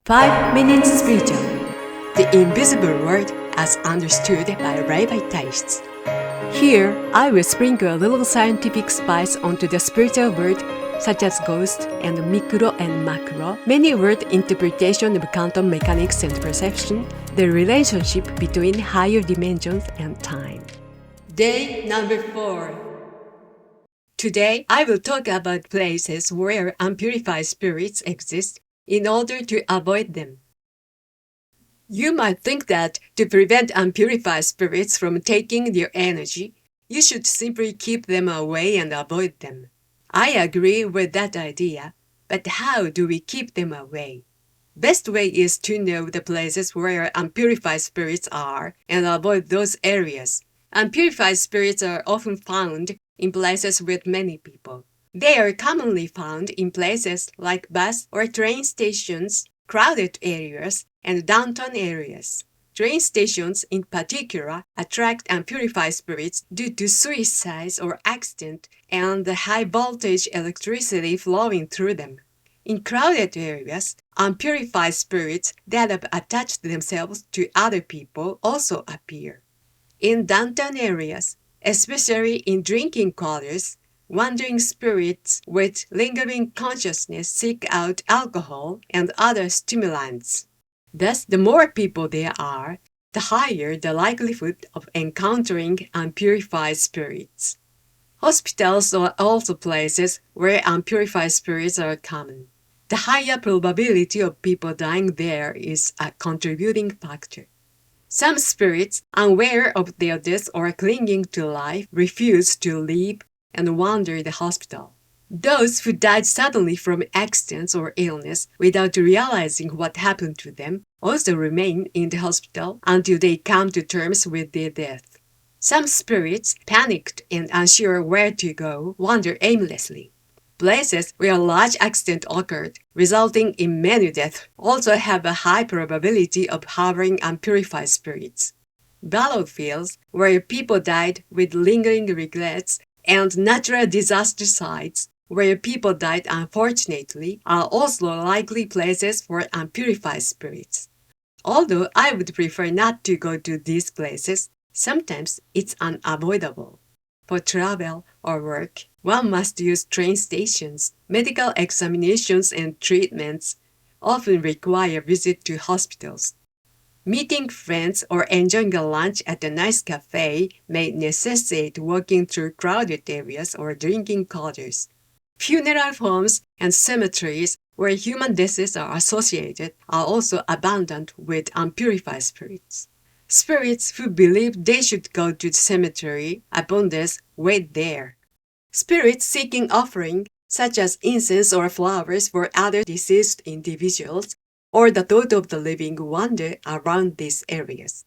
5 minutes spiritual. The invisible world as understood by Reibai-taishitsu. Here, I will sprinkle a little scientific spice onto the spiritual world, such as ghost and micro and macro, many word interpretation of quantum mechanics and perception, the relationship between higher dimensions and time. Day number 4. Today, I will talk about places where unpurified spirits exist in order to avoid them. You might think that to prevent unpurified spirits from taking their energy, you should simply keep them away and avoid them. I agree with that idea, but how do we keep them away? Best way is to know the places where unpurified spirits are and avoid those areas. Unpurified spirits are often found in places with many people. They are commonly found in places like bus or train stations, crowded areas, and downtown areas. Train stations in particular attract unpurified spirits due to suicides or accident and the high voltage electricity flowing through them. In crowded areas, unpurified spirits that have attached themselves to other people also appear. In downtown areas, especially in drinking quarters, wandering spirits with lingering consciousness seek out alcohol and other stimulants. Thus, the more people there are, the higher the likelihood of encountering unpurified spirits. Hospitals are also places where unpurified spirits are common. The higher probability of people dying there is a contributing factor. Some spirits, unaware of their death or clinging to life, refuse to leave and wander the hospital. Those who died suddenly from accidents or illness without realizing what happened to them also remain in the hospital until they come to terms with their death. Some spirits, panicked and unsure where to go, wander aimlessly. Places where a large accident occurred, resulting in many deaths, also have a high probability of harboring unpurified spirits. Battlefields where people died with lingering regrets and natural disaster sites where people died unfortunately are also likely places for unpurified spirits. Although I would prefer not to go to these places, sometimes it's unavoidable. For travel or work, one must use train stations. Medical examinations and treatments often require visit to hospitals. Meeting friends or enjoying a lunch at a nice cafe may necessitate walking through crowded areas or drinking quarters. Funeral homes and cemeteries where human deaths are associated are also abundant with unpurified spirits. Spirits who believe they should go to the cemetery upon death wait there. Spirits seeking offering, such as incense or flowers for other deceased individuals, or the thought of the living wander around these areas.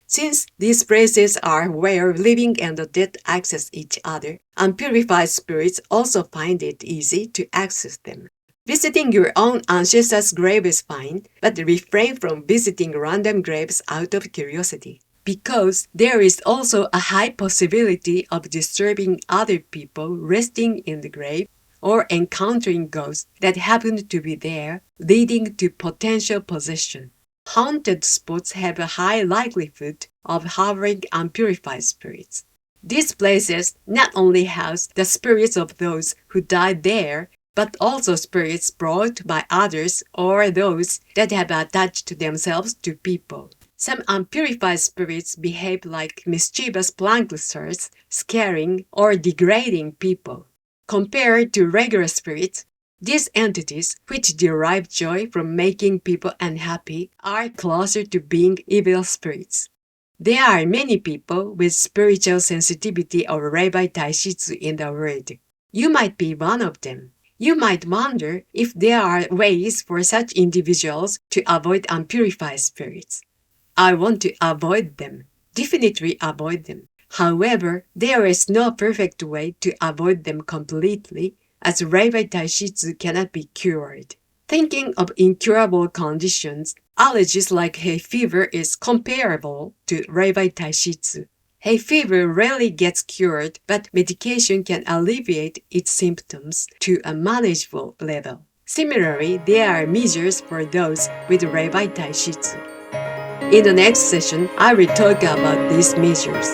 Since these places are where living and the dead access each other, unpurified spirits also find it easy to access them. Visiting your own ancestor's grave is fine, but refrain from visiting random graves out of curiosity, because there is also a high possibility of disturbing other people resting in the grave or encountering ghosts that happen to be there, leading to potential possession. Haunted spots have a high likelihood of harboring unpurified spirits. These places not only house the spirits of those who died there, but also spirits brought by others or those that have attached themselves to people. Some unpurified spirits behave like mischievous pranksters, scaring or degrading people. Compared to regular spirits, these entities, which derive joy from making people unhappy, are closer to being evil spirits. There are many people with spiritual sensitivity or Reibai-taishitsu in the world. You might be one of them. You might wonder if there are ways for such individuals to avoid unpurified spirits. I want to avoid them, definitely avoid them. However, there is no perfect way to avoid them completely, as Reibai-taishitsu cannot be cured. Thinking of incurable conditions, allergies like hay fever is comparable to Reibai-taishitsu. Hay fever rarely gets cured, but medication can alleviate its symptoms to a manageable level. Similarly, there are measures for those with Reibai-taishitsu. In the next session, I will talk about these measures.